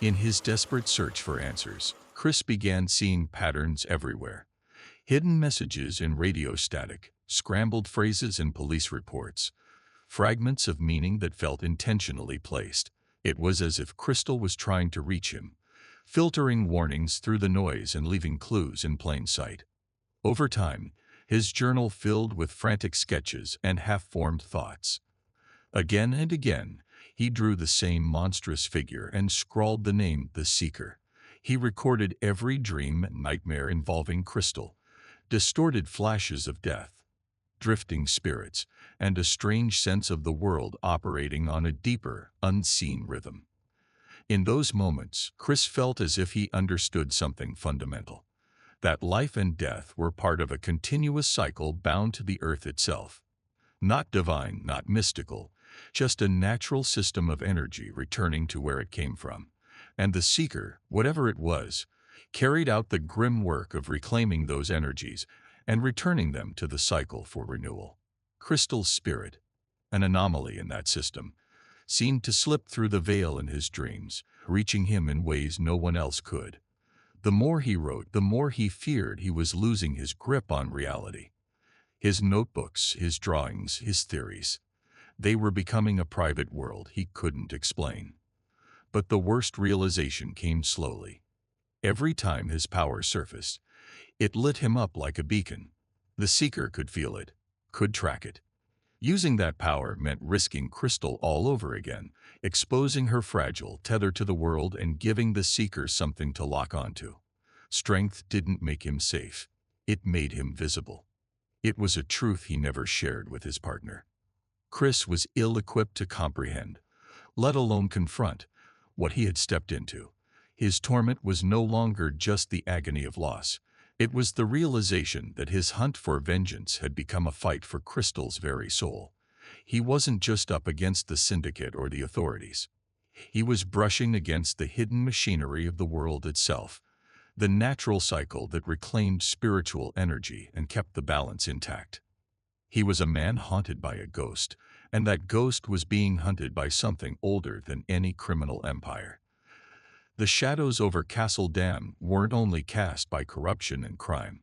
In his desperate search for answers, Chris began seeing patterns everywhere. Hidden messages in radio static, scrambled phrases in police reports, fragments of meaning that felt intentionally placed. It was as if Crystal was trying to reach him, filtering warnings through the noise and leaving clues in plain sight. Over time, his journal filled with frantic sketches and half-formed thoughts. Again and again, he drew the same monstrous figure and scrawled the name The Seeker. He recorded every dream and nightmare involving Crystal, distorted flashes of death, drifting spirits, and a strange sense of the world operating on a deeper, unseen rhythm. In those moments, Chris felt as if he understood something fundamental, that life and death were part of a continuous cycle bound to the earth itself. Not divine, not mystical, just a natural system of energy returning to where it came from. And the Seeker, whatever it was, carried out the grim work of reclaiming those energies and returning them to the cycle for renewal. Crystal's spirit, an anomaly in that system, seemed to slip through the veil in his dreams, reaching him in ways no one else could. The more he wrote, the more he feared he was losing his grip on reality. His notebooks, his drawings, his theories, they were becoming a private world he couldn't explain. But the worst realization came slowly. Every time his power surfaced, it lit him up like a beacon. The Seeker could feel it, could track it. Using that power meant risking Crystal all over again, exposing her fragile tether to the world and giving the Seeker something to lock onto. Strength didn't make him safe. It made him visible. It was a truth he never shared with his partner. Chris was ill-equipped to comprehend, let alone confront, what he had stepped into. His torment was no longer just the agony of loss. It was the realization that his hunt for vengeance had become a fight for Crystal's very soul. He wasn't just up against the Syndicate or the authorities. He was brushing against the hidden machinery of the world itself, the natural cycle that reclaimed spiritual energy and kept the balance intact. He was a man haunted by a ghost, and that ghost was being hunted by something older than any criminal empire. The shadows over Castle Dam weren't only cast by corruption and crime.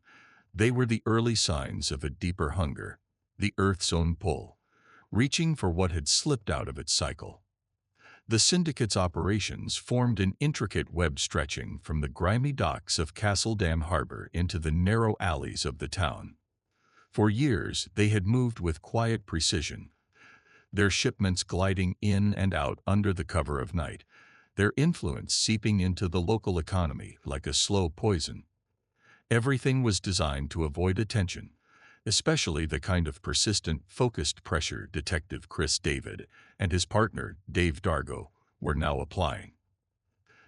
They were the early signs of a deeper hunger, the Earth's own pull, reaching for what had slipped out of its cycle. The Syndicate's operations formed an intricate web stretching from the grimy docks of Castle Dam Harbor into the narrow alleys of the town. For years, they had moved with quiet precision, their shipments gliding in and out under the cover of night, their influence seeping into the local economy like a slow poison. Everything was designed to avoid attention, especially the kind of persistent, focused pressure Detective Chris David and his partner, Dave Dargo, were now applying.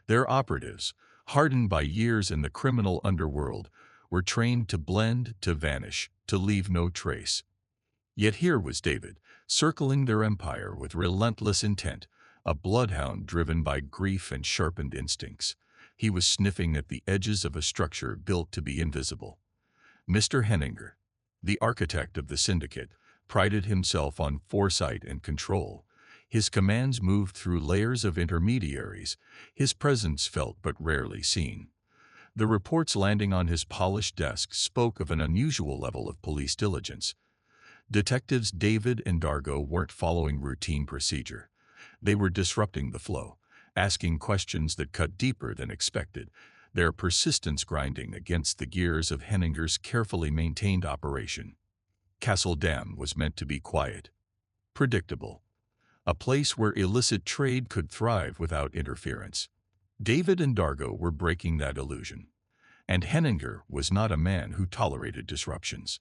Their operatives, hardened by years in the criminal underworld, were trained to blend, to vanish, to leave no trace. Yet here was David, circling their empire with relentless intent, a bloodhound driven by grief and sharpened instincts. He was sniffing at the edges of a structure built to be invisible. Mr. Henninger, the architect of the Syndicate, prided himself on foresight and control. His commands moved through layers of intermediaries, his presence felt but rarely seen. The reports landing on his polished desk spoke of an unusual level of police diligence. Detectives David and Dargo weren't following routine procedure. They were disrupting the flow, asking questions that cut deeper than expected, their persistence grinding against the gears of Henninger's carefully maintained operation. Castle Dam was meant to be quiet, predictable, a place where illicit trade could thrive without interference. David and Dargo were breaking that illusion. And Henninger was not a man who tolerated disruptions.